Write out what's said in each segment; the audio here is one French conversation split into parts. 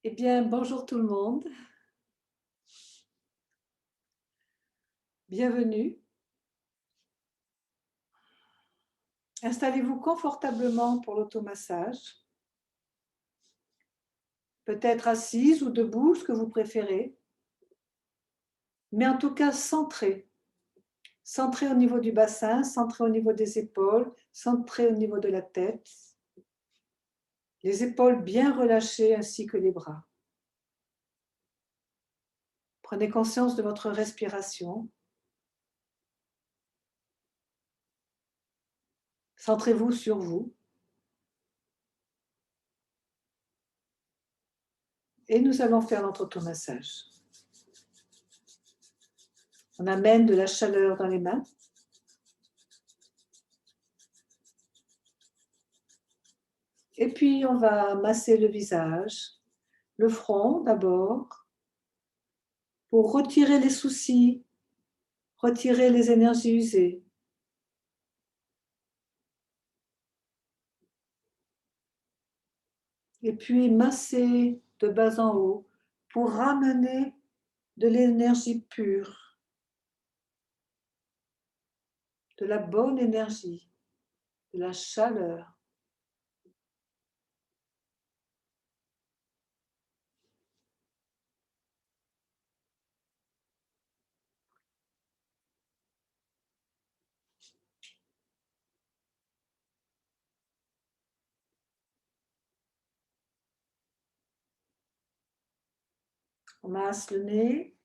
Eh bien, bonjour tout le monde. Bienvenue. Installez-vous confortablement pour l'automassage. Peut-être assise ou debout, ce que vous préférez. Mais en tout cas, centré. Centré au niveau du bassin, centré au niveau des épaules, centré au niveau de la tête. Les épaules bien relâchées ainsi que les bras. Prenez conscience de votre respiration. Centrez-vous sur vous. Et nous allons faire notre automassage. On amène de la chaleur dans les mains. Et puis, on va masser le visage, le front d'abord, pour retirer les soucis, retirer les énergies usées. Et puis, masser de bas en haut pour ramener de l'énergie pure, de la bonne énergie, de la chaleur. On masse le nez,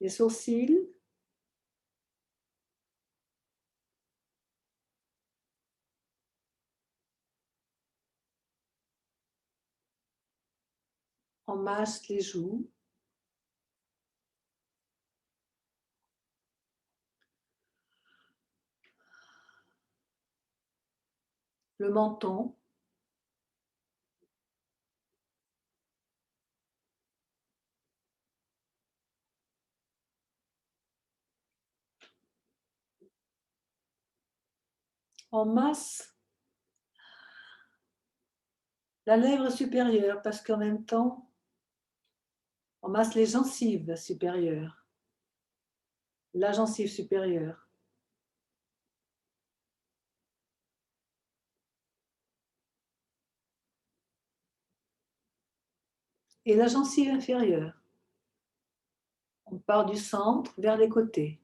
les sourcils, on masse les joues, le menton, on masse la lèvre supérieure parce qu'en même temps, on masse les gencives supérieures, la gencive supérieure. Et la gencive inférieure. On part du centre vers les côtés.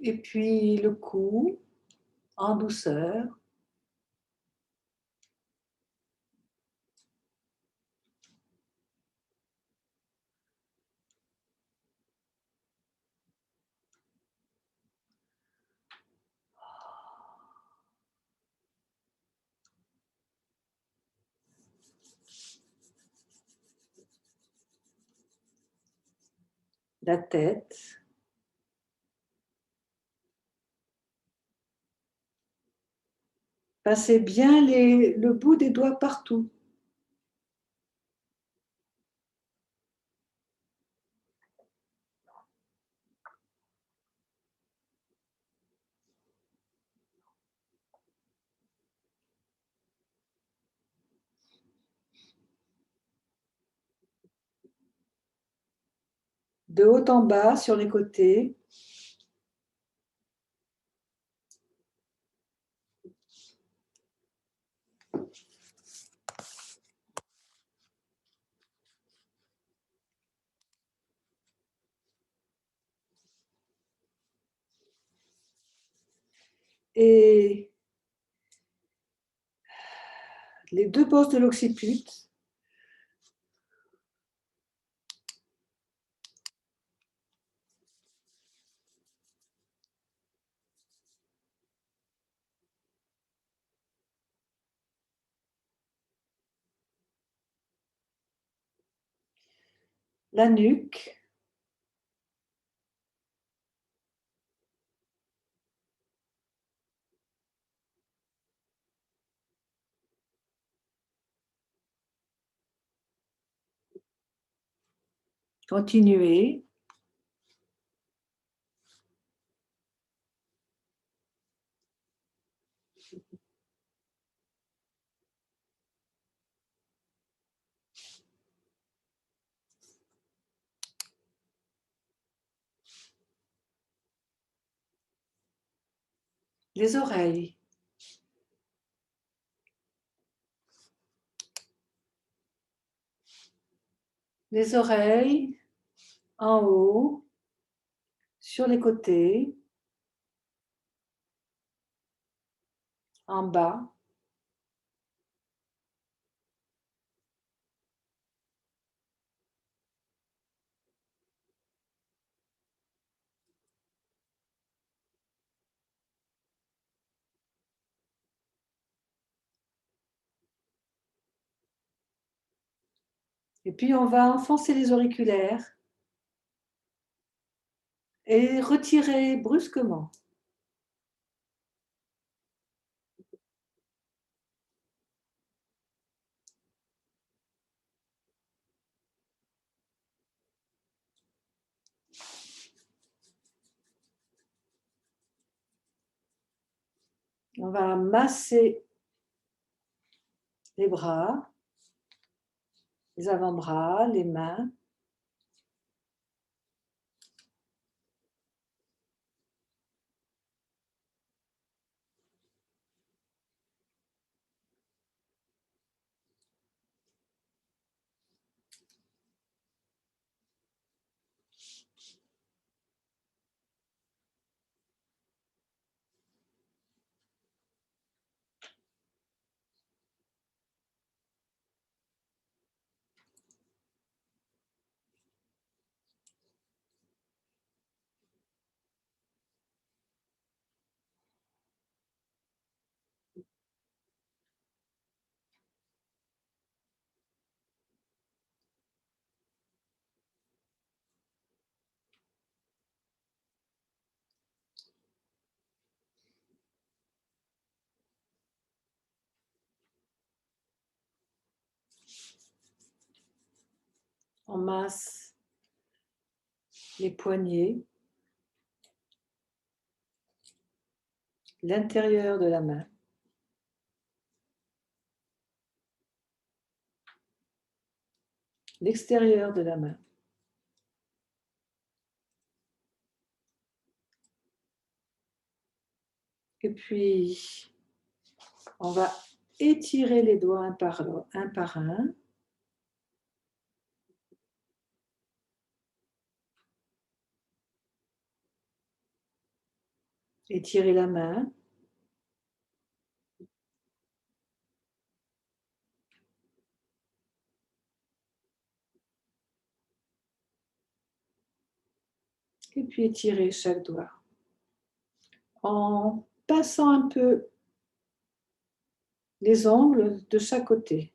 Et puis le cou, en douceur. La tête. Passez bien le bout des doigts partout. De haut en bas, sur les côtés. Et les deux bosses de l'occiput. la nuque, continuez. Les oreilles, les oreilles en haut, sur les côtés, en bas. Et puis on va enfoncer les auriculaires et retirer brusquement. On va masser les bras, les avant-bras, les mains. On masse les poignets, l'intérieur de la main. L'extérieur de la main. Et puis, on va étirer les doigts un par un. Étirer la main. Et puis étirer chaque doigt. En passant un peu les ongles de chaque côté.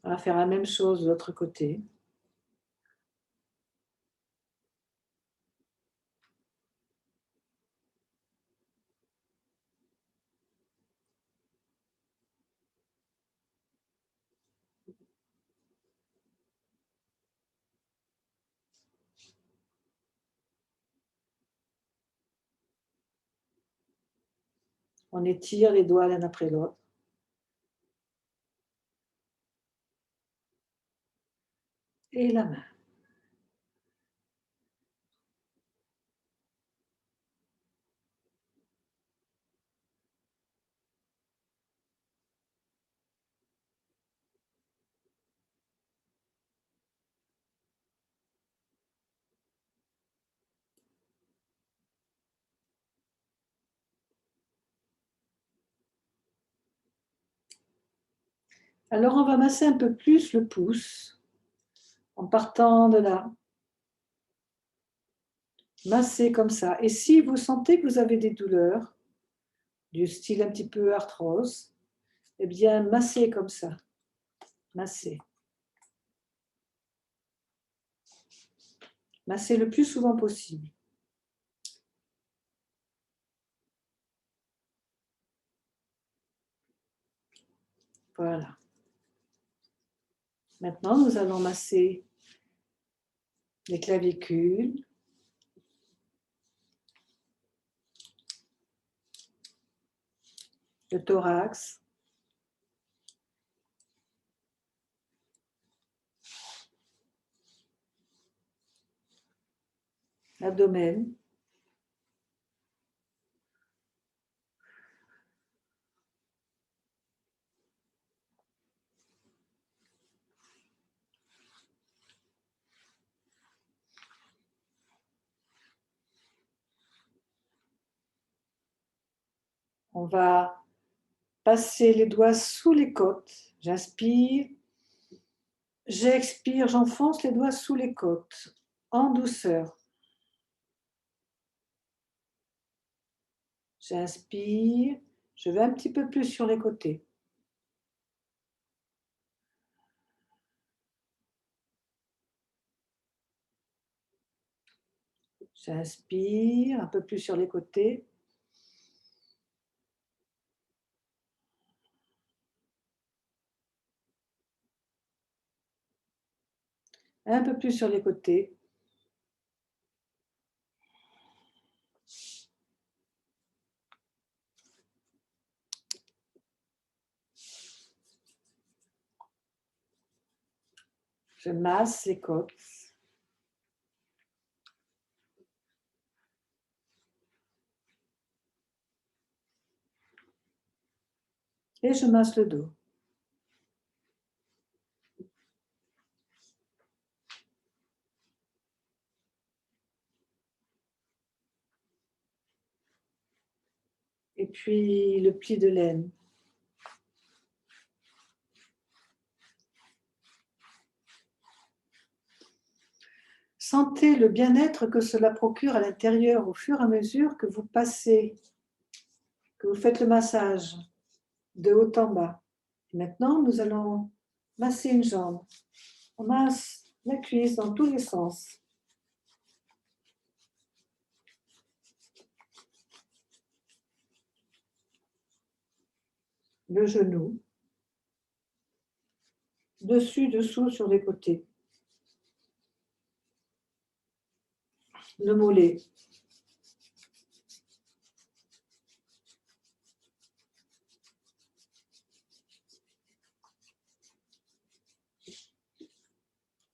On va faire la même chose de l'autre côté. On étire les doigts l'un après l'autre. Et la main. Alors, on va masser un peu plus le pouce en partant de là. Massez comme ça. Et si vous sentez que vous avez des douleurs, du style un petit peu arthrose, eh bien, massez comme ça. Massez. Massez le plus souvent possible. Voilà. Maintenant, nous allons masser les clavicules, le thorax, l'abdomen, on va passer les doigts sous les côtes. J'inspire, j'expire, j'enfonce les doigts sous les côtes, en douceur. J'inspire, je vais un petit peu plus sur les côtés. J'inspire, un peu plus sur les côtés. Un peu plus sur les côtés. Je masse les côtes. Et je masse le dos. Et puis le pli de laine. Sentez le bien-être que cela procure à l'intérieur au fur et à mesure que vous passez, que vous faites le massage de haut en bas. Et maintenant, nous allons masser une jambe. On masse la cuisse dans tous les sens. Le genou. Dessus, dessous, sur les côtés. Le mollet.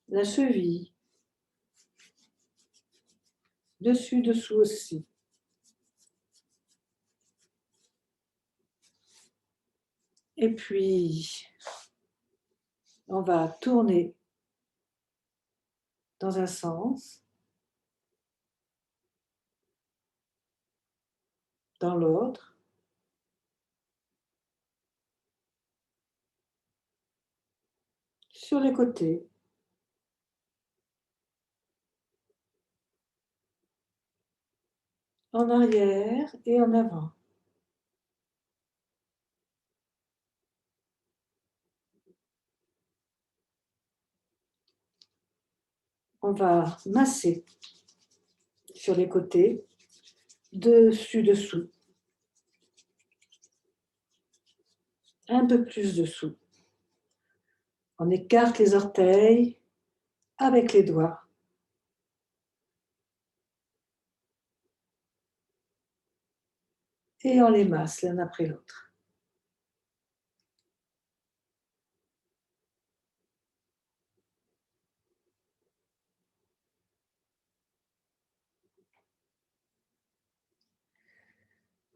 La cheville. Dessus, dessous aussi. Et puis, on va tourner dans un sens, dans l'autre. Sur les côtés. En arrière et en avant. On va masser sur les côtés, dessus, dessous. Un peu plus dessous. On écarte les orteils avec les doigts. Et on les masse l'un après l'autre.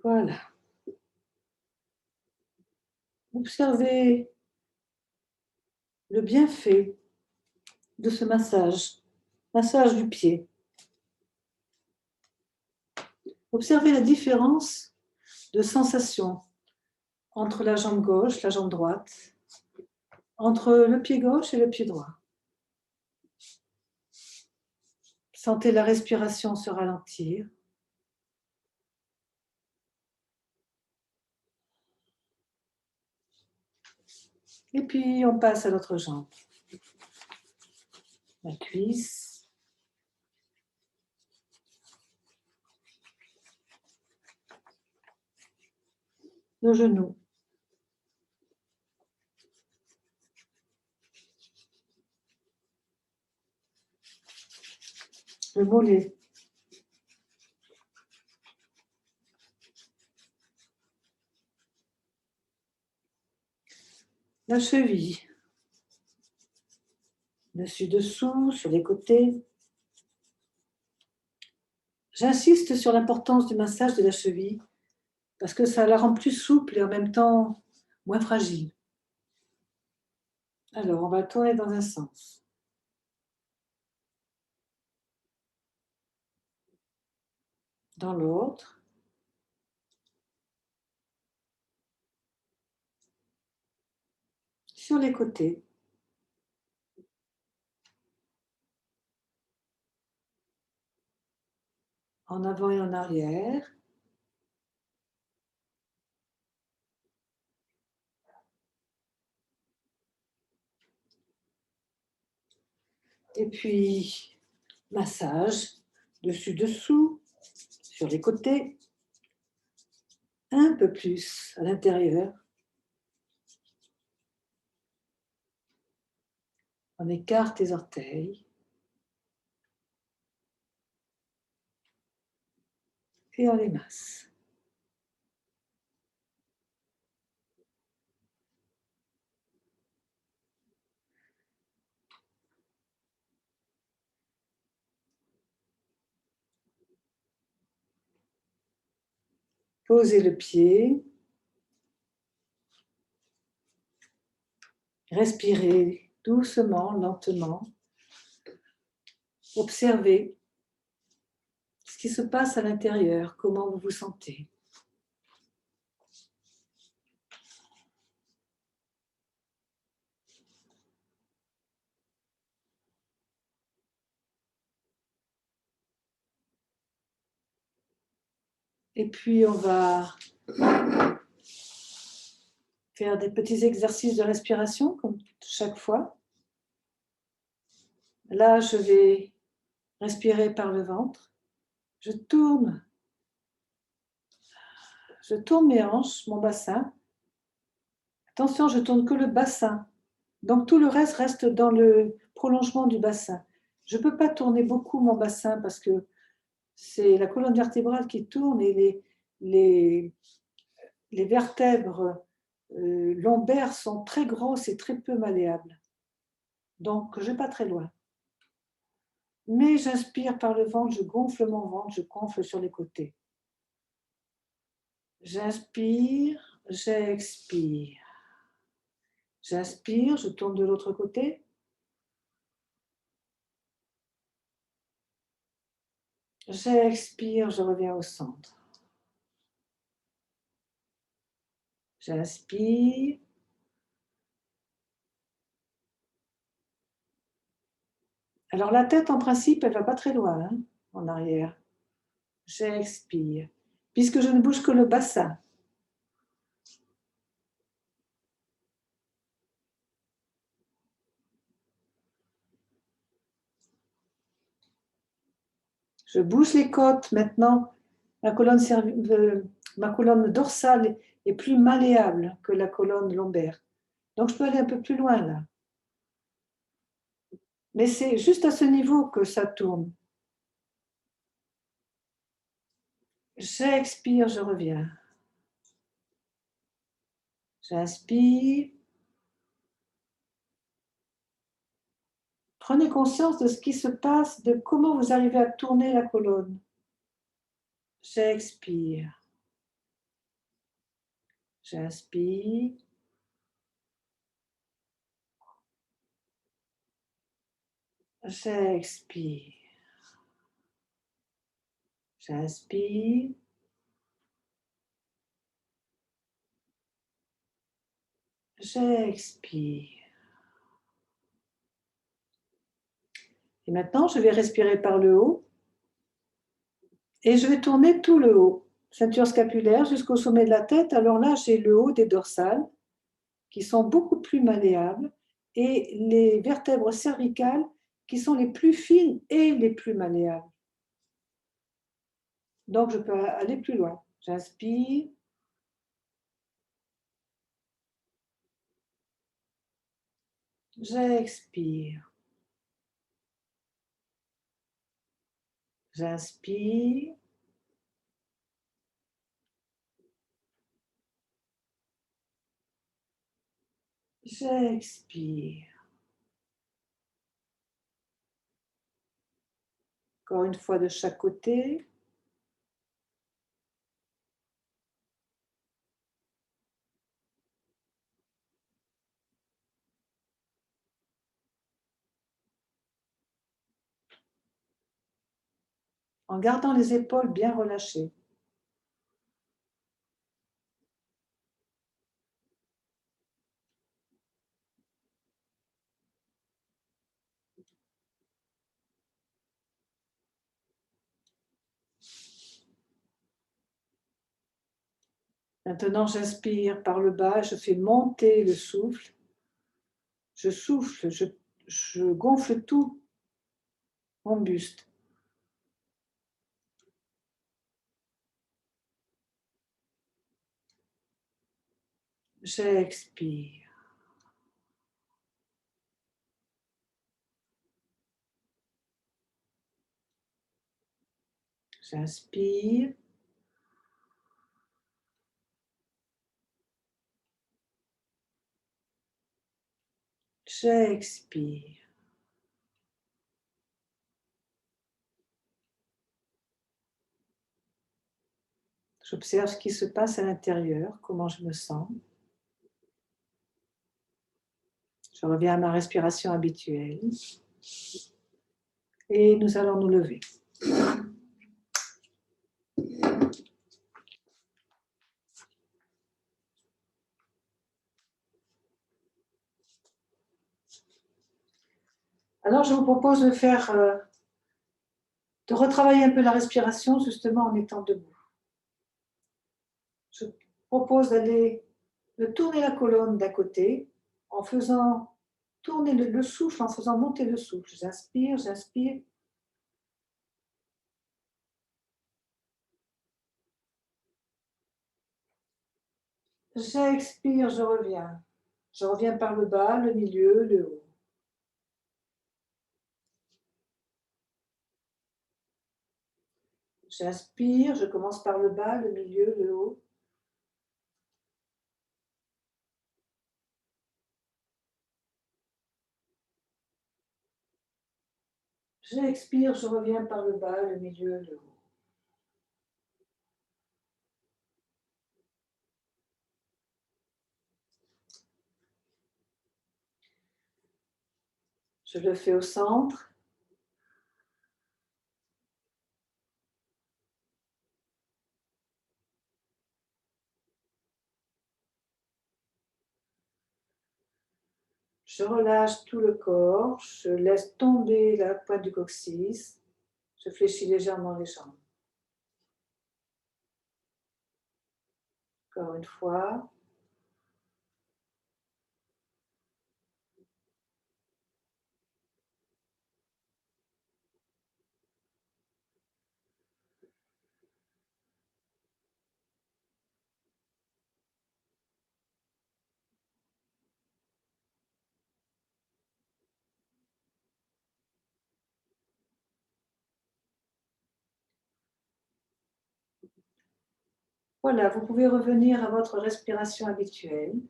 Voilà. Observez le bienfait de ce massage, massage du pied. Observez la différence de sensation entre la jambe gauche, la jambe droite. entre le pied gauche et le pied droit. Sentez la respiration se ralentir. Et puis, on passe à l'autre jambe. La cuisse. Le genou. Le mollet. La cheville. Dessus-dessous, sur les côtés. J'insiste sur l'importance du massage de la cheville parce que ça la rend plus souple et en même temps moins fragile. Alors, on va tourner dans un sens. Dans l'autre. Sur les côtés. En avant et en arrière. Et puis, massage, dessus-dessous, sur les côtés, un peu plus à l'intérieur. On écarte les orteils. Et on les masse. Posez le pied. Respirez doucement, lentement. Observez ce qui se passe à l'intérieur, comment vous vous sentez. Et puis, on va faire des petits exercices de respiration, comme chaque fois. Là, je vais respirer par le ventre. Je tourne mes hanches, mon bassin. Attention, je tourne que le bassin. Donc, tout le reste dans le prolongement du bassin. Je ne peux pas tourner beaucoup mon bassin parce que c'est la colonne vertébrale qui tourne et les vertèbres lombaires sont très grosses et très peu malléables. Donc, je ne vais pas très loin. Mais j'inspire par le ventre, je gonfle mon ventre, je gonfle sur les côtés. J'inspire, j'expire. J'inspire, je tourne de l'autre côté. J'expire, je reviens au centre. J'inspire. Alors la tête, en principe, elle ne va pas très loin, hein, en arrière. J'expire. Puisque je ne bouge que le bassin. Je bouge les côtes maintenant. Ma colonne dorsale est plus malléable que la colonne lombaire. Donc je peux aller un peu plus loin là. Mais c'est juste à ce niveau que ça tourne. J'expire, je reviens. J'inspire. Prenez conscience de ce qui se passe, de comment vous arrivez à tourner la colonne. J'expire. J'inspire. J'expire. J'inspire. J'expire. Et maintenant, je vais respirer par le haut et je vais tourner tout le haut, ceinture scapulaire jusqu'au sommet de la tête. Alors là, j'ai le haut des dorsales qui sont beaucoup plus malléables et les vertèbres cervicales qui sont les plus fines et les plus malléables. Donc, je peux aller plus loin. J'inspire. J'expire. J'inspire. J'expire. Encore une fois de chaque côté. En gardant les épaules bien relâchées. Maintenant, j'inspire par le bas, je fais monter le souffle. Je souffle, je gonfle tout mon buste. J'expire. J'inspire. J'expire. J'observe ce qui se passe à l'intérieur, comment je me sens. Je reviens à ma respiration habituelle. Et nous allons nous lever. Alors, je vous propose de retravailler un peu la respiration, justement en étant debout. Je propose de tourner la colonne d'un côté en faisant tourner le souffle, en faisant monter le souffle. J'inspire, j'inspire. J'expire, je reviens. Je reviens par le bas, le milieu, le haut. J'inspire, je commence par le bas, le milieu, le haut. J'expire, je reviens par le bas, le milieu, le haut. Je le fais au centre. Je relâche tout le corps, je laisse tomber la pointe du coccyx, je fléchis légèrement les jambes. Encore une fois. Voilà, vous pouvez revenir à votre respiration habituelle.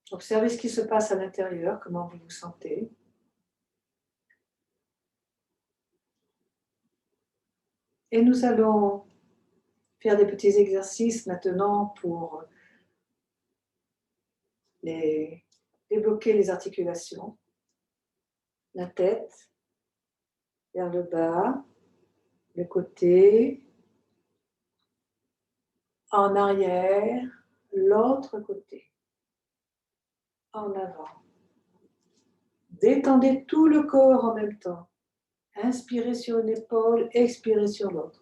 Observez ce qui se passe à l'intérieur, comment vous vous sentez. Et nous allons faire des petits exercices maintenant pour débloquer les articulations. La tête vers le bas, le côté, en arrière, l'autre côté. En avant. Détendez tout le corps en même temps. Inspirez sur une épaule, expirez sur l'autre.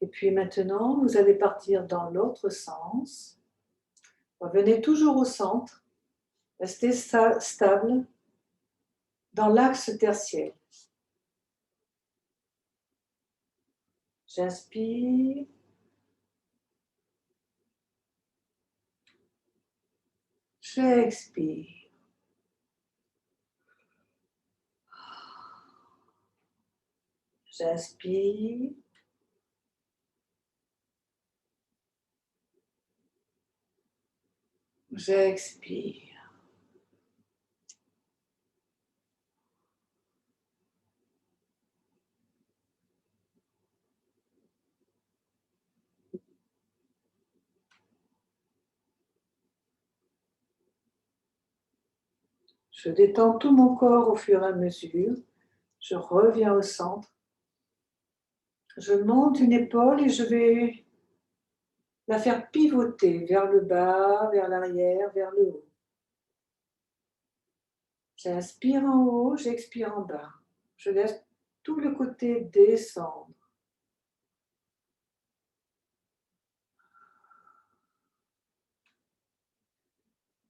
Et puis maintenant, vous allez partir dans l'autre sens. Revenez toujours au centre. Restez stable dans l'axe tertiaire. J'inspire. J'expire. J'inspire. J'expire. Je détends tout mon corps au fur et à mesure. Je reviens au centre. Je monte une épaule et je vais la faire pivoter vers le bas, vers l'arrière, vers le haut. J'inspire en haut, j'expire en bas. Je laisse tout le côté descendre.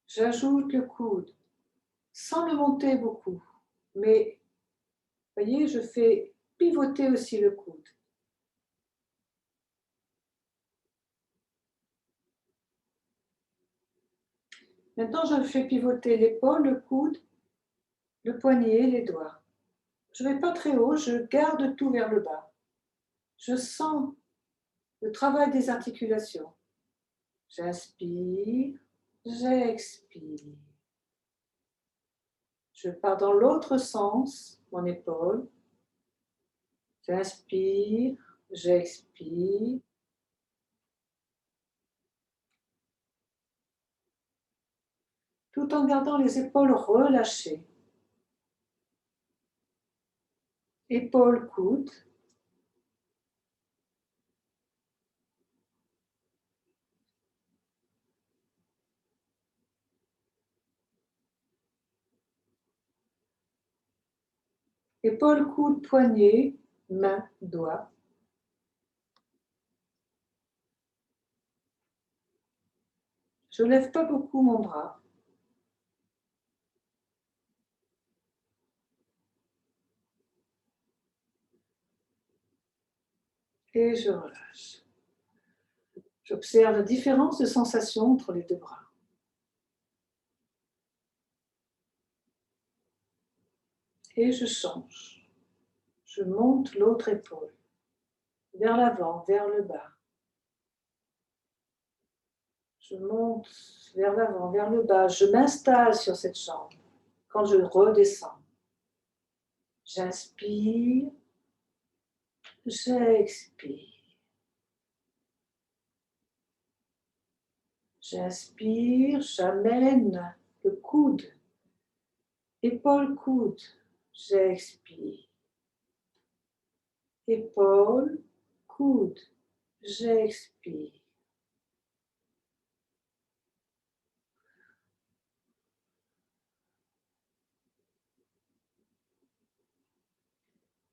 J'ajoute le coude sans le monter beaucoup, mais voyez, je fais pivoter aussi le coude. Maintenant, je fais pivoter l'épaule, le coude, le poignet, les doigts. Je ne vais pas très haut, je garde tout vers le bas. Je sens le travail des articulations. J'inspire, j'expire. Je pars dans l'autre sens, mon épaule. J'inspire, j'expire. Tout en gardant les épaules relâchées. Épaules, coude. Épaules, coude, poignet, main, doigt. Je ne lève pas beaucoup mon bras. Et je relâche. J'observe la différence de sensation entre les deux bras. Et je change. Je monte l'autre épaule. Vers l'avant, vers le bas. Je monte vers l'avant, vers le bas. Je m'installe sur cette jambe. Quand je redescends, j'inspire, j'expire. J'inspire, j'amène le coude, épaule, coude, j'expire. Épaule, coude, j'expire.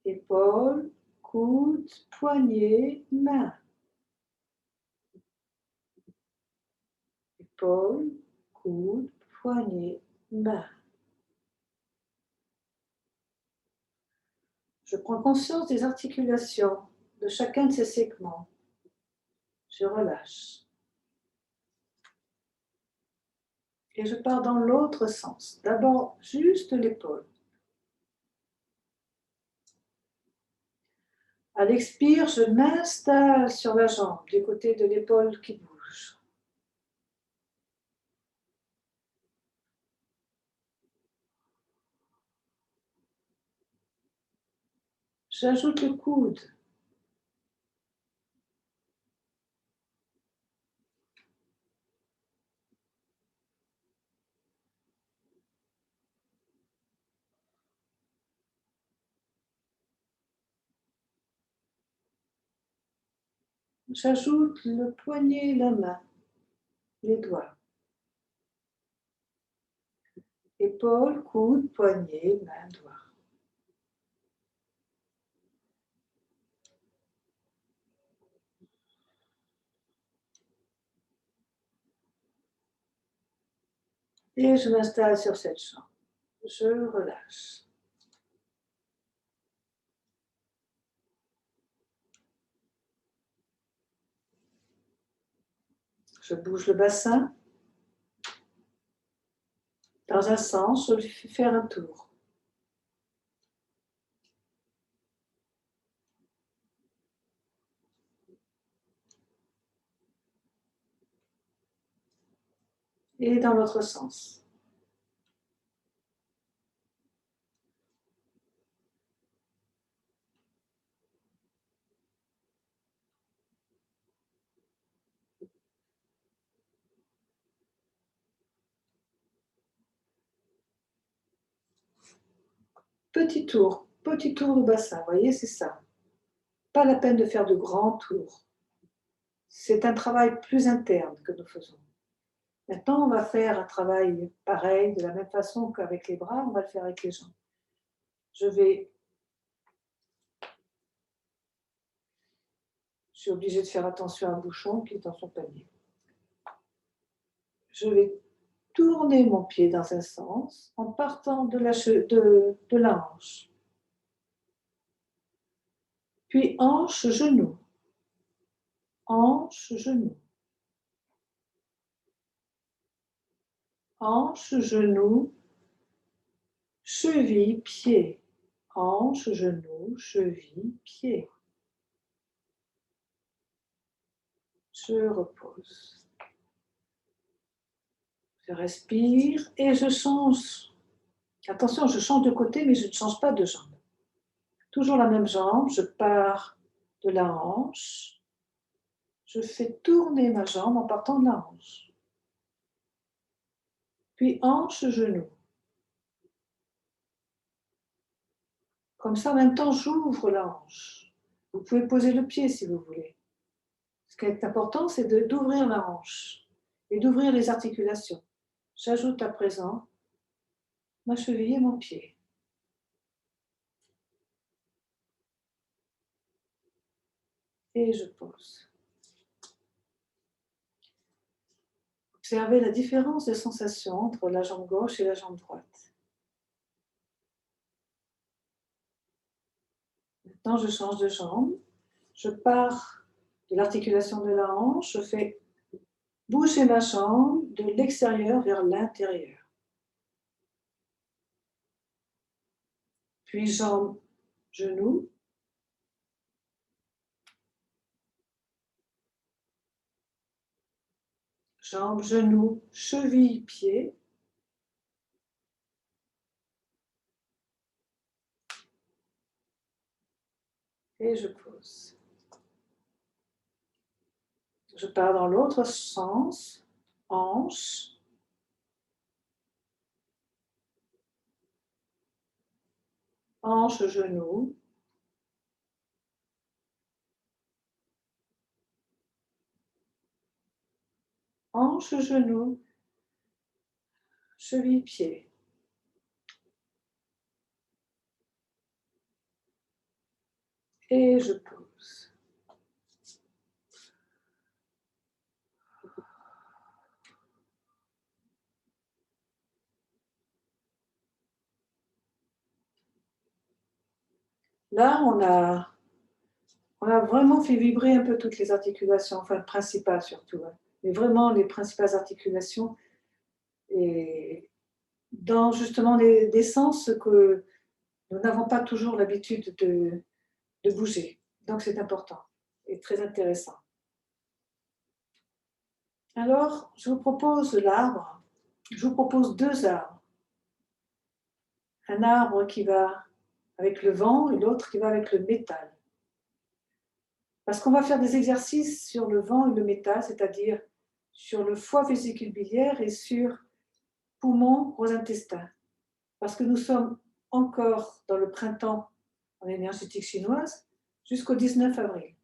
Épaule, coude, poignet, main. Épaule, coude, poignet, main. Je prends conscience des articulations de chacun de ces segments. Je relâche. Et je pars dans l'autre sens. D'abord, juste l'épaule. À l'expire, je m'installe sur la jambe du côté de l'épaule qui bouge. J'ajoute le coude. J'ajoute le poignet et la main, les doigts. Épaules, coude, poignet, main, doigts. Et je m'installe sur cette jambe. Je relâche. Je bouge le bassin. Dans un sens, je lui fais faire un tour. Et dans l'autre sens. Petit tour de bassin, vous voyez, c'est ça. Pas la peine de faire de grands tours. C'est un travail plus interne que nous faisons. Maintenant, on va faire un travail pareil, de la même façon qu'avec les bras, on va le faire avec les jambes. Je suis obligée de faire attention à un bouchon qui est dans son panier. Je vais tourner mon pied dans un sens en partant de la hanche. Puis hanche, genou. Hanche, genou. Hanche, genou, cheville, pied. Hanche, genou, cheville, pied. Je repose. Je respire et je change. Attention, je change de côté, mais je ne change pas de jambe. Toujours la même jambe, je pars de la hanche. Je fais tourner ma jambe en partant de la hanche. Puis hanche, genou. Comme ça, en même temps, j'ouvre la hanche. Vous pouvez poser le pied si vous voulez. Ce qui est important, c'est d'ouvrir la hanche et d'ouvrir les articulations. J'ajoute à présent ma cheville et mon pied. Et je pose. Observez la différence de sensation entre la jambe gauche et la jambe droite. Maintenant, je change de jambe. Je pars de l'articulation de la hanche. Je fais bouger ma jambe de l'extérieur vers l'intérieur. Puis jambe, genou. Jambe, genou, cheville, pied. Et je pose. Je pars dans l'autre sens, hanche. Hanche, genou. Hanche, genou. Cheville, pied. Et je pose. Là, on a vraiment fait vibrer un peu toutes les articulations, enfin principales surtout, hein, mais vraiment les principales articulations, et dans justement des sens que nous n'avons pas toujours l'habitude de bouger. Donc c'est important et très intéressant. Alors, je vous propose l'arbre. Je vous propose deux arbres. Un arbre qui va avec le vent, et l'autre qui va avec le métal. Parce qu'on va faire des exercices sur le vent et le métal, c'est-à-dire sur le foie, vésicule biliaire et sur poumon, gros intestin. Parce que nous sommes encore dans le printemps en énergétique chinoise jusqu'au 19 avril.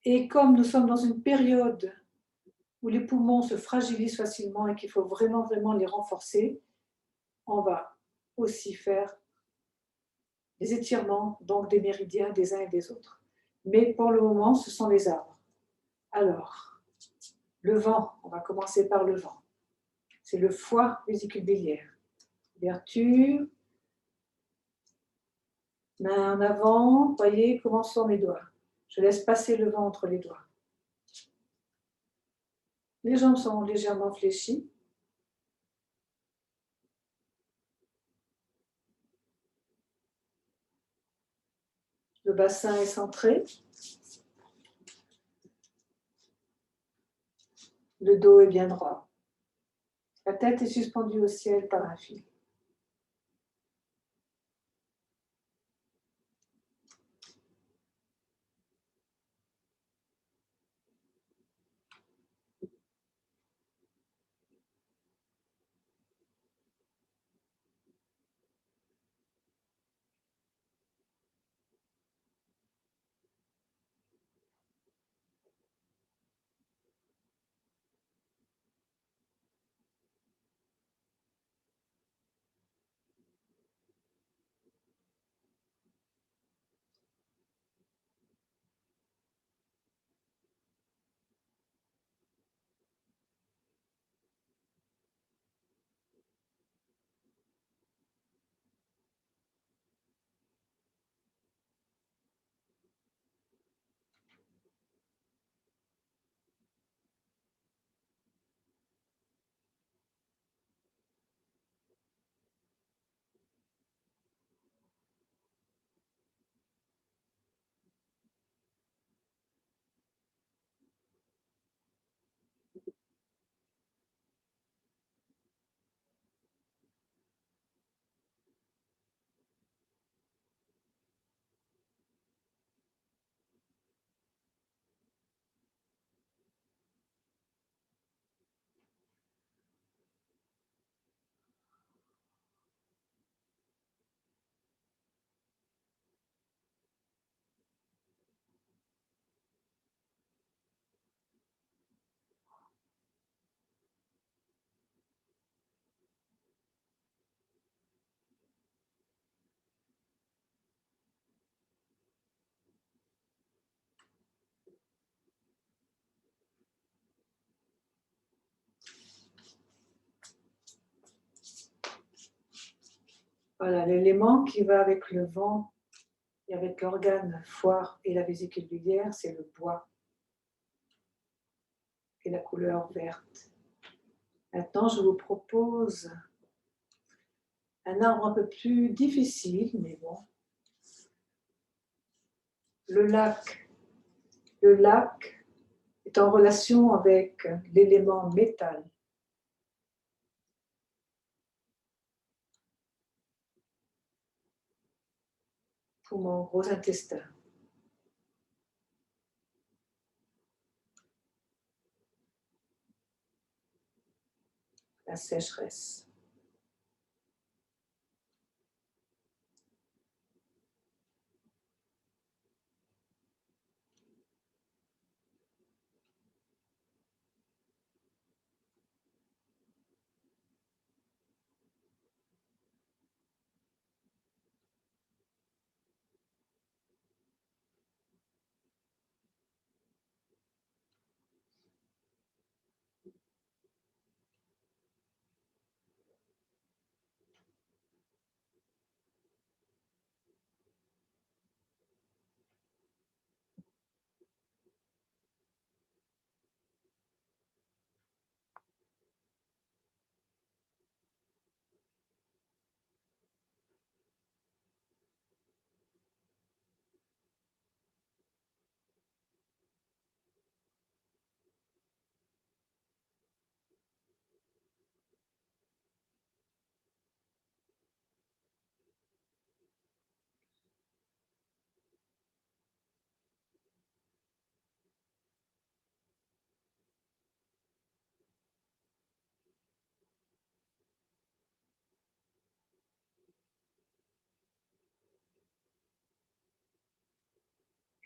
Et comme nous sommes dans une période où les poumons se fragilisent facilement et qu'il faut vraiment, vraiment les renforcer, on va aussi faire des étirements, donc des méridiens des uns et des autres. Mais pour le moment, ce sont les arbres. Alors, le vent, on va commencer par le vent. C'est le foie, vésicule biliaire. Ouverture. Main en avant, voyez comment sont mes doigts. Je laisse passer le vent entre les doigts. Les jambes sont légèrement fléchies. Le bassin est centré. Le dos est bien droit. La tête est suspendue au ciel par un fil. Voilà, l'élément qui va avec le vent et avec l'organe foie et la vésicule biliaire, c'est le bois et la couleur verte. Maintenant, je vous propose un arbre un peu plus difficile, mais bon. Le lac. Le lac est en relation avec l'élément métal. Poumon, gros intestin. La sécheresse.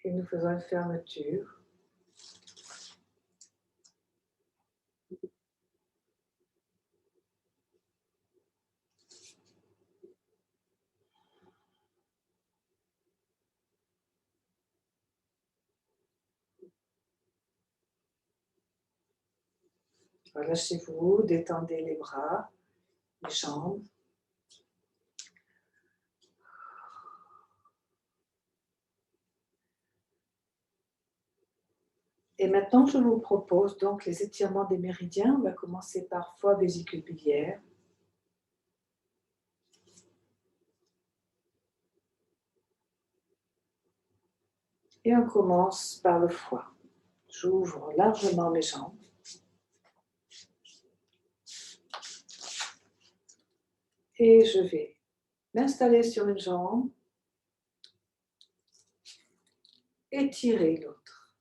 Et nous faisons une fermeture. Relâchez-vous, détendez les bras, les jambes. Et maintenant, je vous propose donc les étirements des méridiens. On va commencer par foie, vésicule biliaire. Et on commence par le foie. J'ouvre largement mes jambes. Et je vais m'installer sur une jambe, étirer l'autre.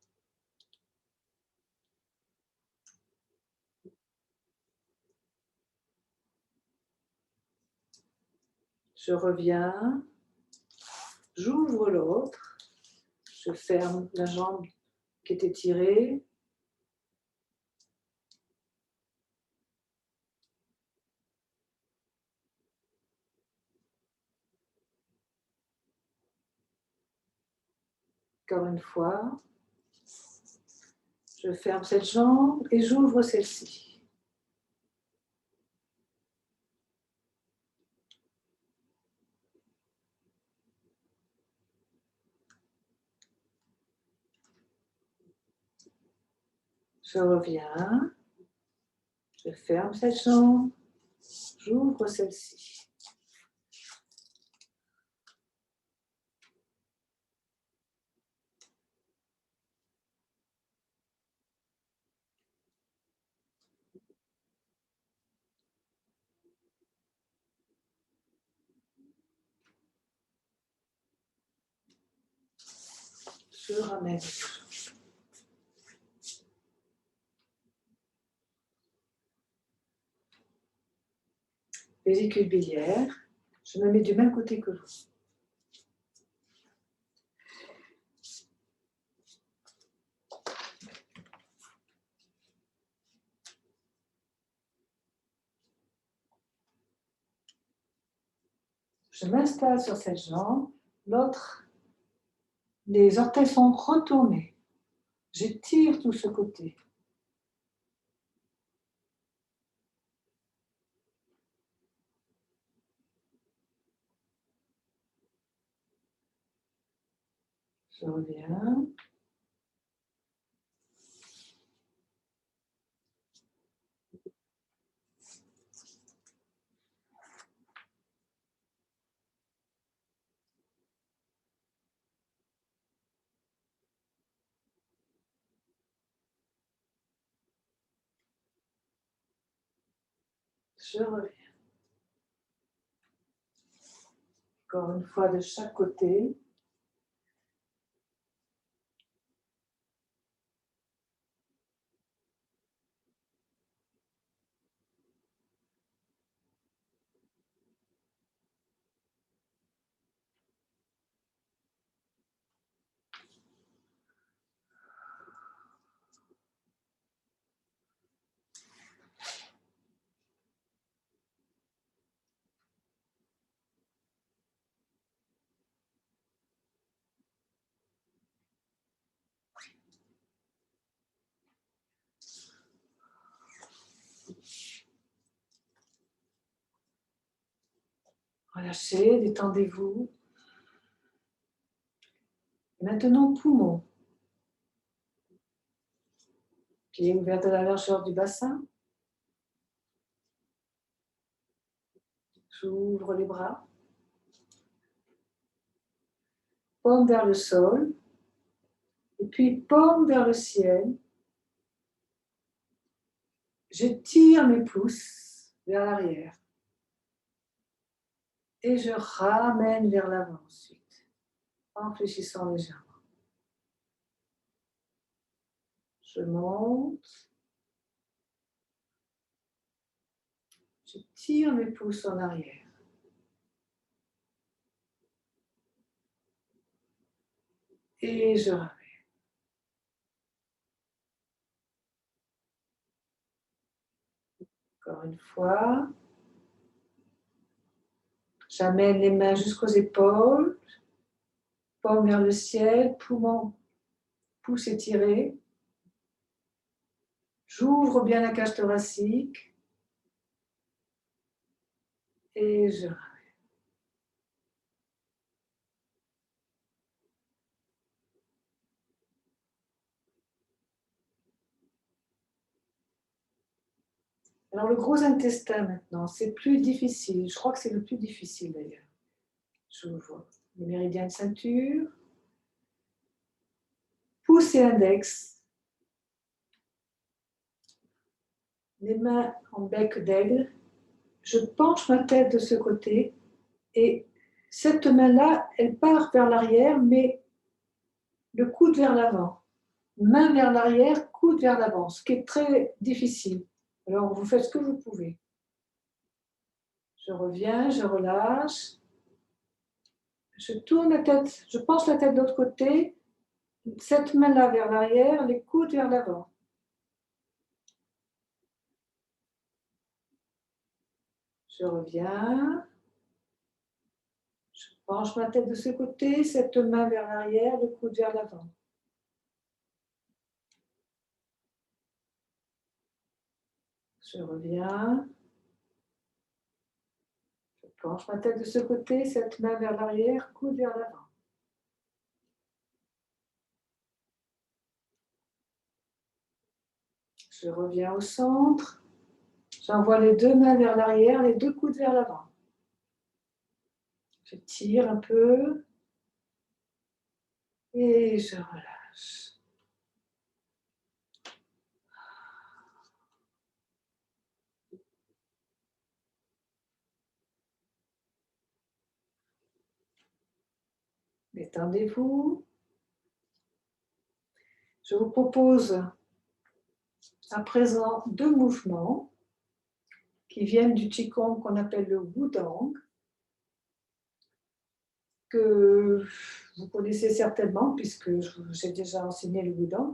Je reviens, j'ouvre l'autre, je ferme la jambe qui est étirée. Encore une fois, je ferme cette jambe et j'ouvre celle-ci. Je reviens, je ferme cette jambe, j'ouvre celle-ci. Je ramène. Vésicule biliaire, je me mets du même côté que vous. Je m'installe sur cette jambe, l'autre, les orteils sont retournés. J'étire tout ce côté. Je reviens. Je reviens. Encore une fois de chaque côté. Relâchez, détendez-vous. Maintenant, poumon. Pied ouvert de la largeur du bassin. J'ouvre les bras. Paume vers le sol. Et puis paume vers le ciel. Je tire mes pouces vers l'arrière. Et je ramène vers l'avant ensuite, en fléchissant légèrement. Je monte. Je tire mes pouces en arrière. Et je ramène. Encore une fois. J'amène les mains jusqu'aux épaules, paume vers le ciel, poumon, pouce étiré. J'ouvre bien la cage thoracique et je ramène. Alors le gros intestin maintenant, c'est plus difficile. Je crois que c'est le plus difficile d'ailleurs. J'ouvre les méridiens de ceinture, pouce et index, les mains en bec d'aigle. Je penche ma tête de ce côté et cette main-là, elle part vers l'arrière, mais le coude vers l'avant. Main vers l'arrière, coude vers l'avant, ce qui est très difficile. Alors, vous faites ce que vous pouvez. Je reviens, je relâche. Je tourne la tête, je penche la tête de l'autre côté. Cette main-là vers l'arrière, les coudes vers l'avant. Je reviens. Je penche ma tête de ce côté, cette main vers l'arrière, le coude vers l'avant. Je reviens. Je penche ma tête de ce côté, cette main vers l'arrière, coude vers l'avant. Je reviens au centre. J'envoie les deux mains vers l'arrière, les deux coudes vers l'avant. Je tire un peu et je relâche. Détendez-vous. Je vous propose à présent deux mouvements qui viennent du Qigong qu'on appelle le Wudang, que vous connaissez certainement puisque j'ai déjà enseigné le Wudang.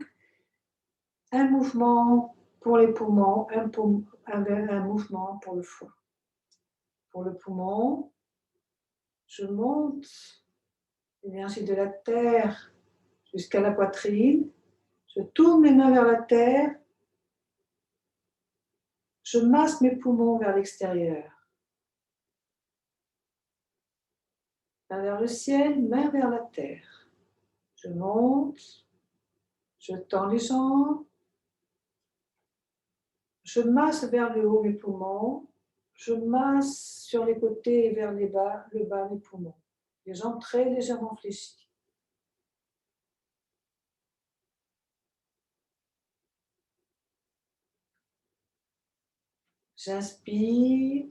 Un mouvement pour les poumons, un mouvement pour le foie. Pour le poumon, je monte l'énergie de la terre jusqu'à la poitrine. Je tourne mes mains vers la terre. Je masse mes poumons vers l'extérieur. Main vers le ciel, main vers la terre. Je monte. Je tends les jambes. Je masse vers le haut mes poumons. Je masse sur les côtés et vers le bas mes poumons. Les jambes très légèrement fléchies. J'inspire.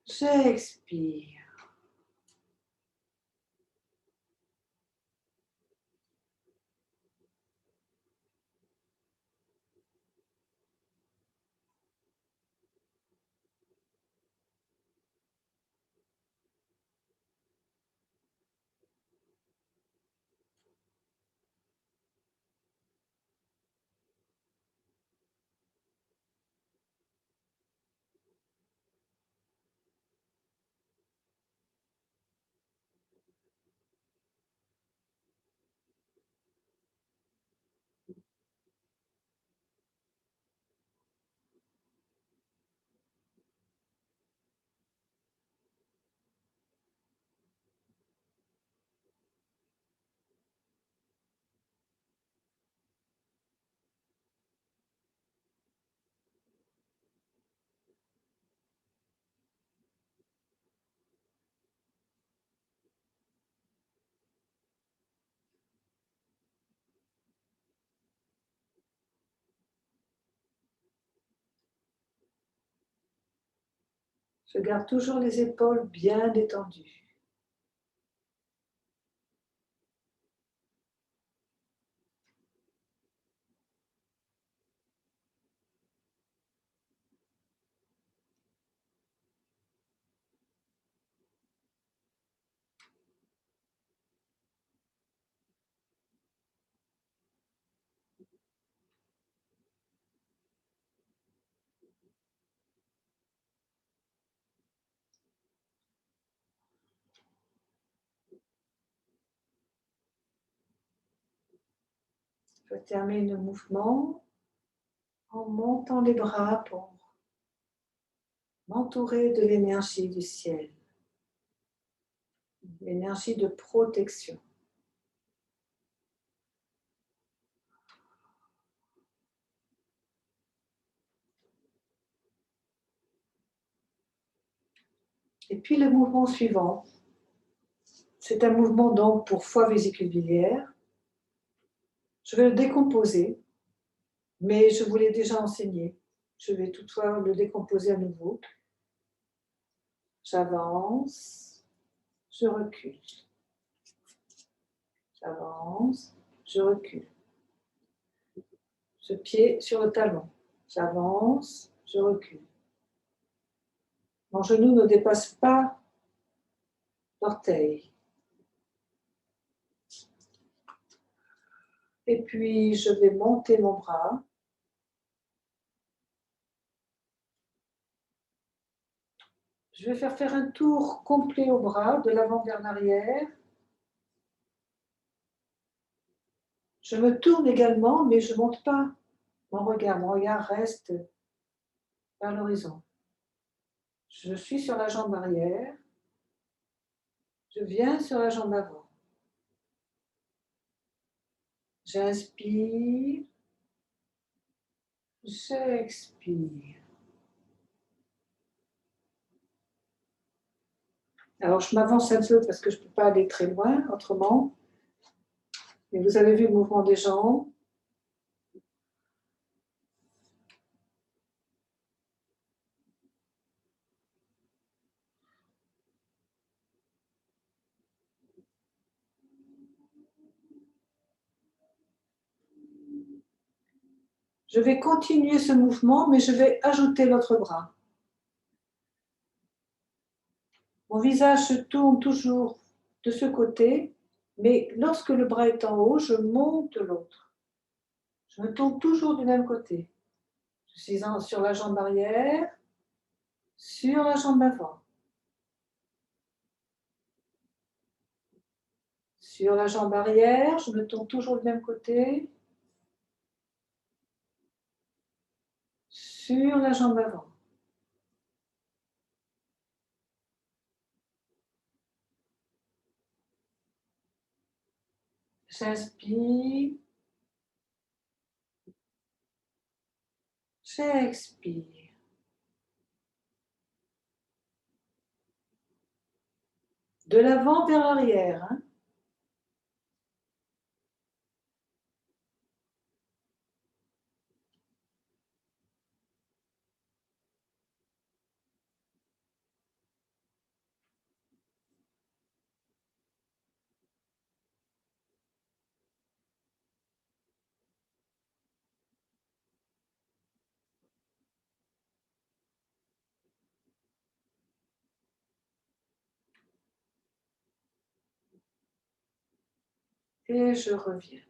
J'expire. Je garde toujours les épaules bien détendues. Je termine le mouvement en montant les bras pour m'entourer de l'énergie du ciel, l'énergie de protection. Et puis le mouvement suivant, c'est un mouvement donc pour foie vésicule biliaire. Je vais le décomposer, mais je vous l'ai déjà enseigné. Je vais toutefois le décomposer à nouveau. J'avance, je recule. J'avance, je recule. Ce pied sur le talon. J'avance, je recule. Mon genou ne dépasse pas l'orteil. Et puis, je vais monter mon bras. Je vais faire un tour complet au bras, de l'avant vers l'arrière. Je me tourne également, mais je ne monte pas mon regard. Mon regard reste vers l'horizon. Je suis sur la jambe arrière. Je viens sur la jambe avant. J'inspire. J'expire. Alors, je m'avance un peu parce que je ne peux pas aller très loin autrement. Mais vous avez vu le mouvement des jambes. Je vais continuer ce mouvement, mais je vais ajouter l'autre bras. Mon visage se tourne toujours de ce côté, mais lorsque le bras est en haut, je monte l'autre. Je me tourne toujours du même côté. Je suis sur la jambe arrière, sur la jambe avant. Sur la jambe arrière, je me tourne toujours du même côté. Sur la jambe avant. J'inspire. J'expire. De l'avant vers l'arrière. Hein. Et je reviens.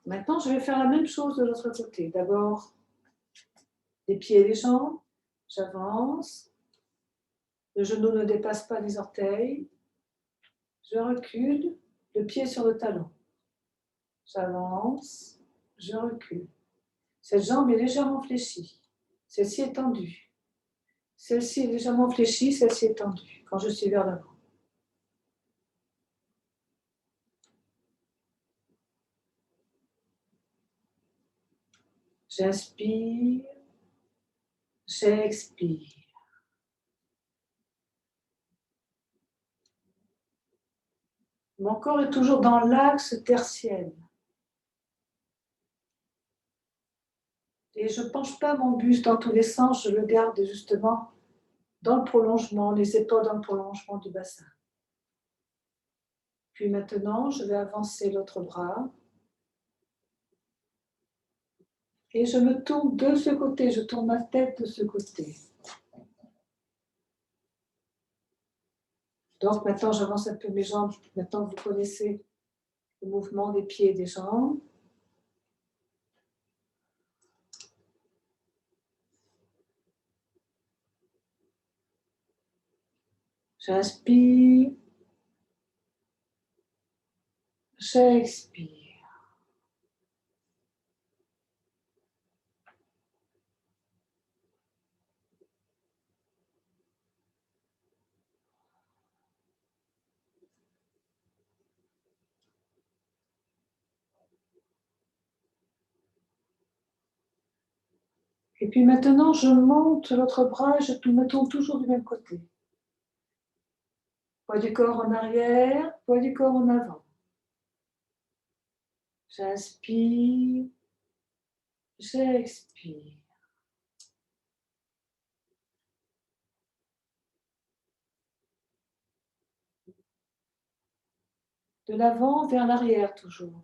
Maintenant, je vais faire la même chose de l'autre côté. D'abord, les pieds et les jambes. J'avance. Le genou ne dépasse pas les orteils. Je recule. Le pied sur le talon. J'avance. Je recule. Cette jambe est légèrement fléchie. Celle-ci est tendue. Celle-ci est légèrement fléchie. Celle-ci est tendue quand je suis vers l'avant. J'inspire. J'expire. Mon corps est toujours dans l'axe tertiel. Et je ne penche pas mon buste dans tous les sens, je le garde justement dans le prolongement, les épaules dans le prolongement du bassin. Puis maintenant, je vais avancer l'autre bras. Et je me tourne de ce côté, je tourne ma tête de ce côté. Donc maintenant, j'avance un peu mes jambes. Maintenant, vous connaissez le mouvement des pieds et des jambes. J'inspire, j'expire. Et puis maintenant, je monte l'autre bras et je me tourne toujours du même côté. Poids du corps en arrière, poids du corps en avant. J'inspire, j'expire. De l'avant vers l'arrière toujours.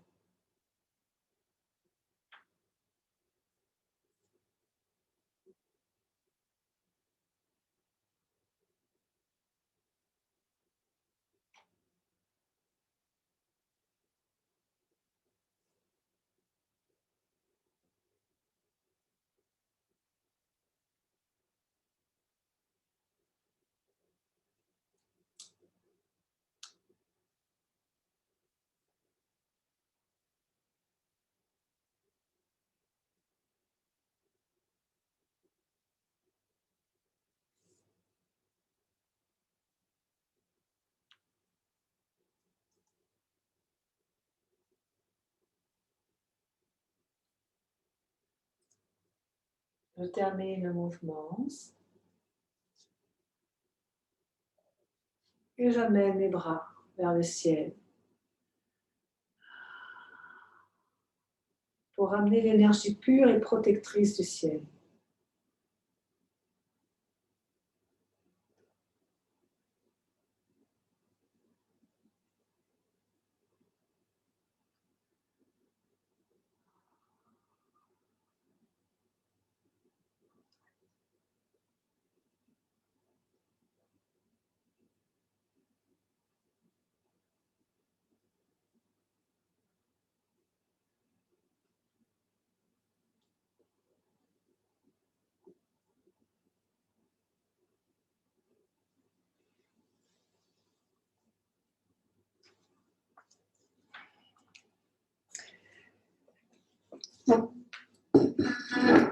Je termine le mouvement et j'amène mes bras vers le ciel pour ramener l'énergie pure et protectrice du ciel.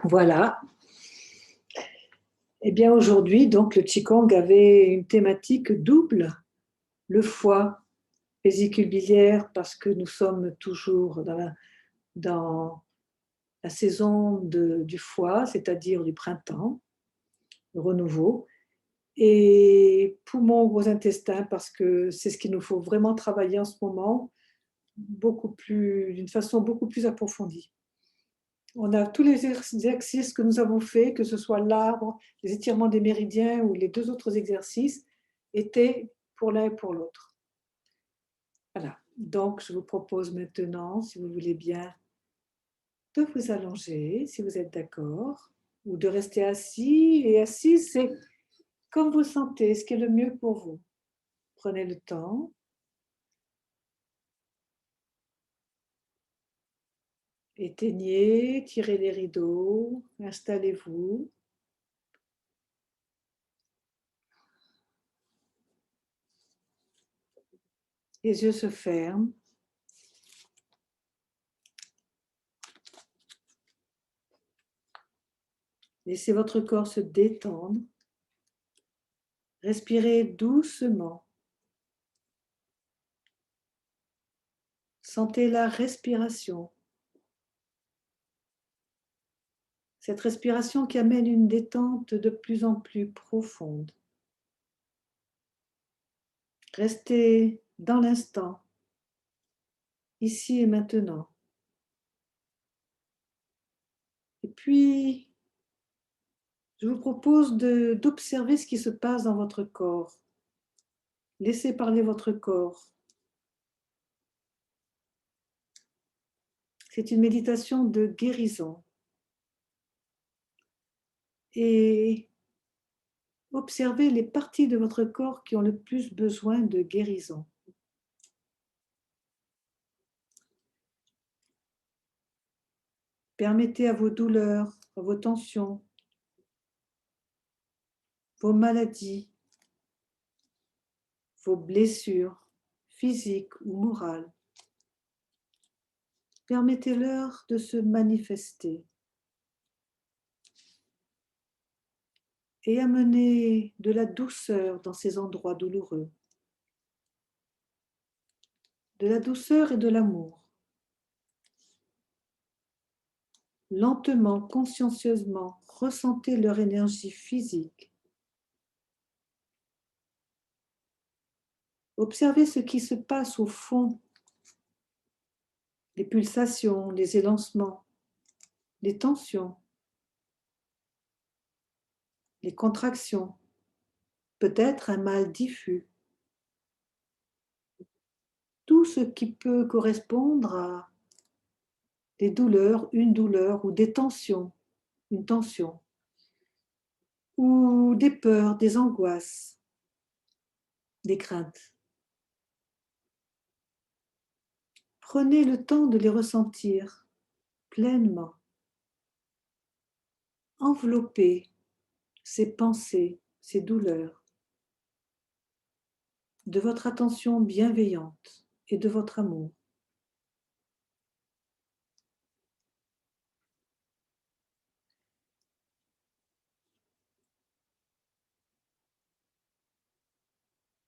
Voilà. Eh bien aujourd'hui, donc le Qigong avait une thématique double, le foie, vésicule biliaire, parce que nous sommes toujours dans la saison du foie, c'est-à-dire du printemps, le renouveau, et poumons, gros intestin, parce que c'est ce qu'il nous faut vraiment travailler en ce moment, d'une façon beaucoup plus approfondie. On a tous les exercices que nous avons faits, que ce soit l'arbre, les étirements des méridiens ou les deux autres exercices, étaient pour l'un et pour l'autre. Voilà. Donc, je vous propose maintenant, si vous voulez bien, de vous allonger, si vous êtes d'accord, ou de rester assis. Et assis, c'est comme vous sentez, ce qui est le mieux pour vous. Prenez le temps. Éteignez, tirez les rideaux, installez-vous. Les yeux se ferment. Laissez votre corps se détendre. Respirez doucement. Sentez la respiration. Cette respiration qui amène une détente de plus en plus profonde. Restez dans l'instant, ici et maintenant. Et puis, je vous propose d'observer ce qui se passe dans votre corps. Laissez parler votre corps. C'est une méditation de guérison. Et observez les parties de votre corps qui ont le plus besoin de guérison. Permettez à vos douleurs, à vos tensions, vos maladies, vos blessures physiques ou morales. Permettez-leur de se manifester et amenez de la douceur dans ces endroits douloureux, de la douceur et de l'amour. Lentement, consciencieusement, ressentez leur énergie physique. Observez ce qui se passe au fond, les pulsations, les élancements, les tensions, les contractions, peut-être un mal diffus. Tout ce qui peut correspondre à des douleurs, une douleur ou des tensions, une tension, ou des peurs, des angoisses, des craintes. Prenez le temps de les ressentir pleinement. Enveloppez ces pensées, ces douleurs de votre attention bienveillante et de votre amour.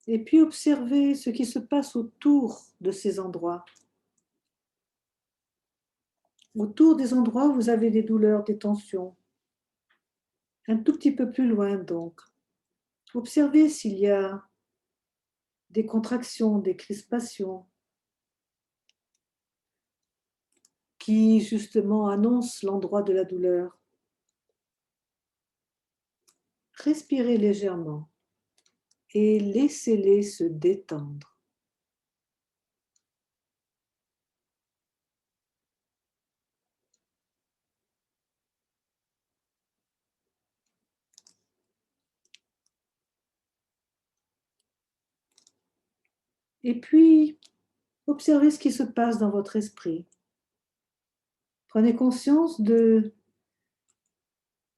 Et puis observez ce qui se passe autour de ces endroits. Autour des endroits où vous avez des douleurs, des tensions. Un tout petit peu plus loin donc. Observez s'il y a des contractions, des crispations qui justement annoncent l'endroit de la douleur. Respirez légèrement et laissez-les se détendre. Et puis, observez ce qui se passe dans votre esprit. Prenez conscience d'une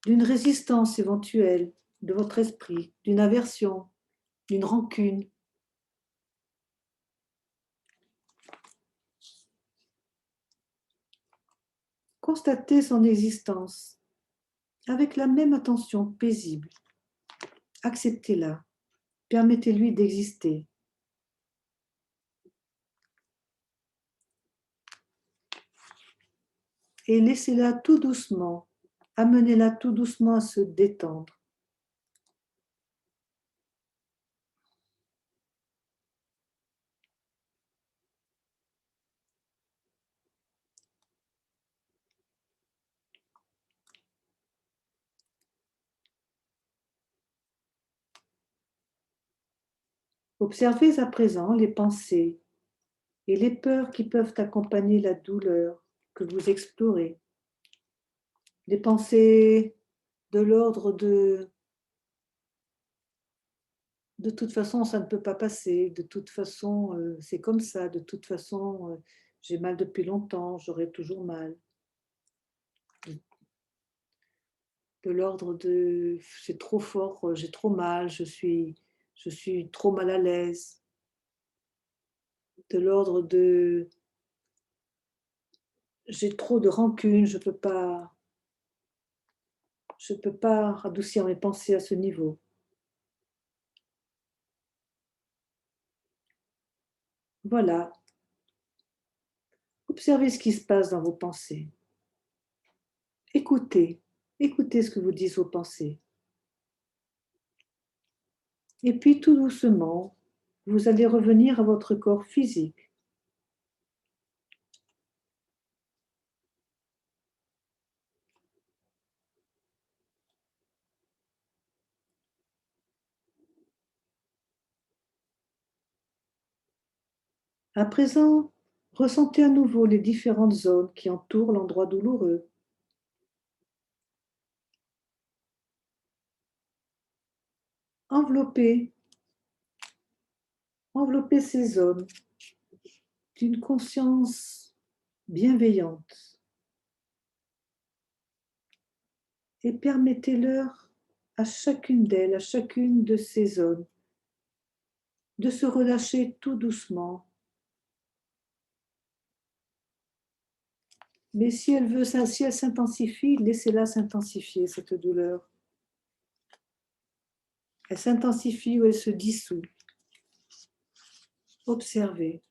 résistance éventuelle de votre esprit, d'une aversion, d'une rancune. Constatez son existence avec la même attention paisible. Acceptez-la, permettez-lui d'exister. Et laissez-la tout doucement, amenez-la tout doucement à se détendre. Observez à présent les pensées et les peurs qui peuvent accompagner la douleur que vous explorez. Les pensées de l'ordre de toute façon, ça ne peut pas passer, de toute façon, c'est comme ça, de toute façon, j'ai mal depuis longtemps, j'aurai toujours mal. De l'ordre de c'est trop fort, j'ai trop mal, je suis trop mal à l'aise. De l'ordre de j'ai trop de rancune, je peux pas radoucir mes pensées à ce niveau. Voilà, observez ce qui se passe dans vos pensées. Écoutez, écoutez ce que vous disent vos pensées. Et puis tout doucement, vous allez revenir à votre corps physique. À présent, ressentez à nouveau les différentes zones qui entourent l'endroit douloureux. Enveloppez, enveloppez ces zones d'une conscience bienveillante et permettez-leur à chacune d'elles, à chacune de ces zones, de se relâcher tout doucement. Mais si elle s'intensifie, laissez-la s'intensifier, cette douleur. Elle s'intensifie ou elle se dissout. Observez.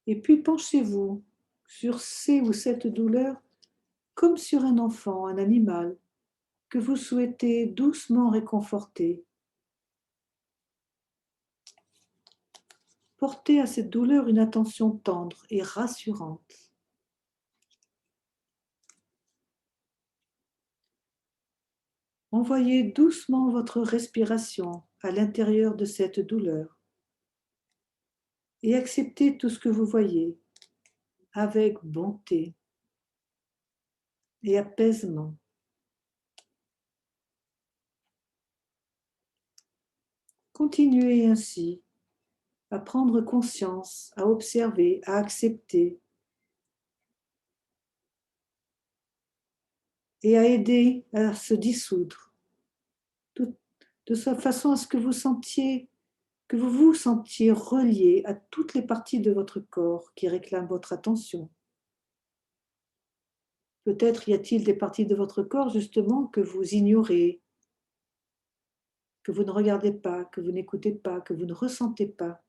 Et puis penchez-vous sur ces ou cette douleur comme sur un enfant, un animal, que vous souhaitez doucement réconforter. Portez à cette douleur une attention tendre et rassurante. Envoyez doucement votre respiration à l'intérieur de cette douleur et acceptez tout ce que vous voyez avec bonté et apaisement. Continuez ainsi à prendre conscience, à observer, à accepter et à aider à se dissoudre, de façon à ce que vous vous sentiez relié à toutes les parties de votre corps qui réclament votre attention. Peut-être y a-t-il des parties de votre corps justement que vous ignorez, que vous ne regardez pas, que vous n'écoutez pas, que vous ne ressentez pas.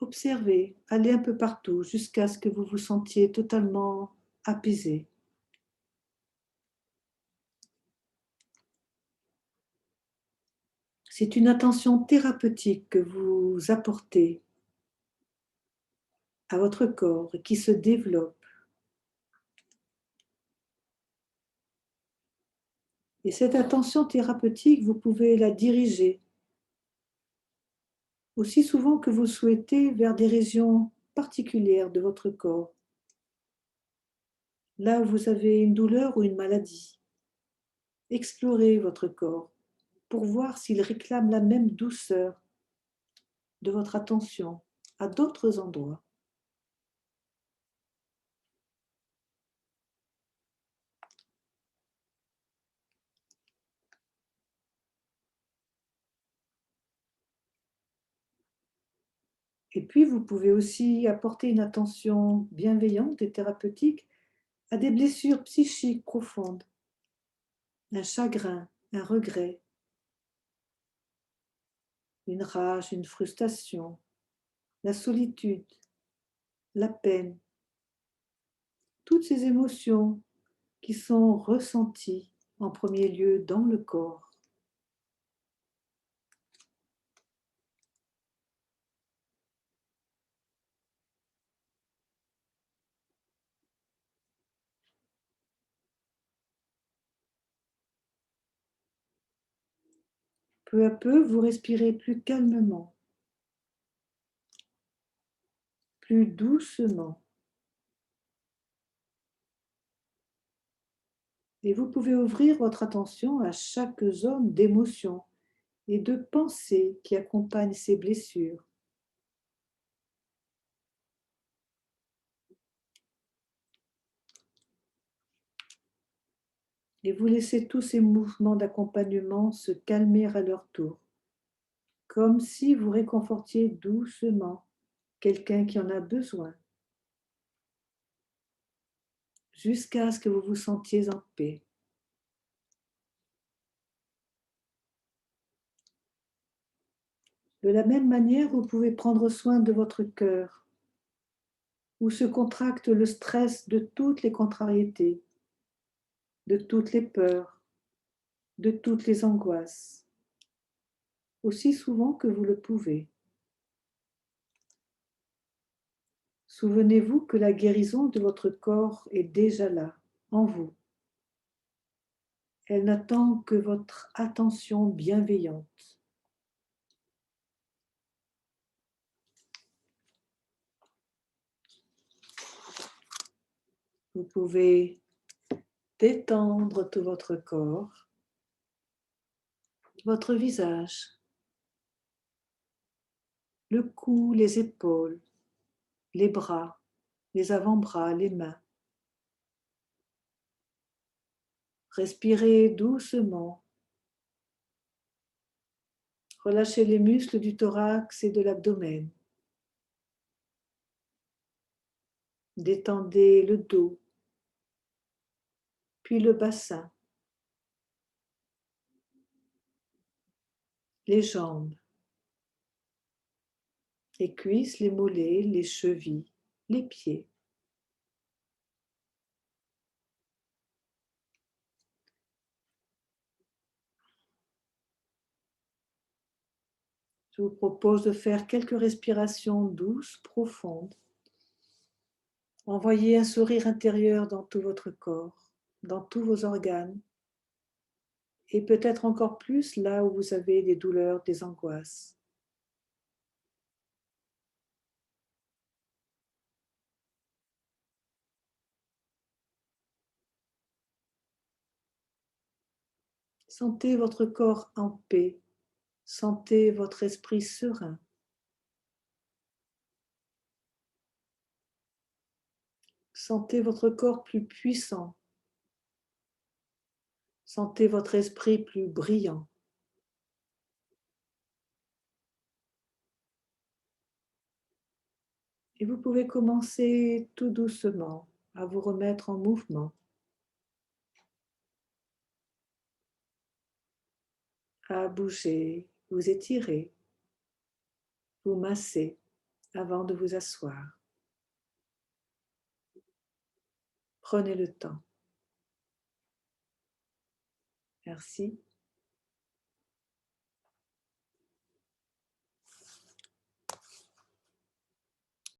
Observez, allez un peu partout jusqu'à ce que vous vous sentiez totalement apaisé. C'est une attention thérapeutique que vous apportez à votre corps et qui se développe. Et cette attention thérapeutique, vous pouvez la diriger aussi souvent que vous souhaitez vers des régions particulières de votre corps, là où vous avez une douleur ou une maladie. Explorez votre corps pour voir s'il réclame la même douceur de votre attention à d'autres endroits. Et puis, vous pouvez aussi apporter une attention bienveillante et thérapeutique à des blessures psychiques profondes, un chagrin, un regret, une rage, une frustration, la solitude, la peine, toutes ces émotions qui sont ressenties en premier lieu dans le corps. Peu à peu, vous respirez plus calmement, plus doucement. Et vous pouvez ouvrir votre attention à chaque zone d'émotion et de pensée qui accompagne ces blessures. Et vous laissez tous ces mouvements d'accompagnement se calmer à leur tour, comme si vous réconfortiez doucement quelqu'un qui en a besoin, jusqu'à ce que vous vous sentiez en paix. De la même manière, vous pouvez prendre soin de votre cœur, où se contracte le stress de toutes les contrariétés, de toutes les peurs, de toutes les angoisses, aussi souvent que vous le pouvez. Souvenez-vous que la guérison de votre corps est déjà là, en vous. Elle n'attend que votre attention bienveillante. Vous pouvez détendre tout votre corps, votre visage, le cou, les épaules, les bras, les avant-bras, les mains. Respirez doucement. Relâchez les muscles du thorax et de l'abdomen. Détendez le dos, puis le bassin, les jambes, les cuisses, les mollets, les chevilles, les pieds. Je vous propose de faire quelques respirations douces, profondes. Envoyez un sourire intérieur dans tout votre corps, dans tous vos organes, et peut-être encore plus là où vous avez des douleurs, des angoisses. Sentez votre corps en paix, sentez votre esprit serein. Sentez votre corps plus puissant, sentez votre esprit plus brillant. Et vous pouvez commencer tout doucement à vous remettre en mouvement, à bouger, vous étirer, vous masser avant de vous asseoir. Prenez le temps. Merci.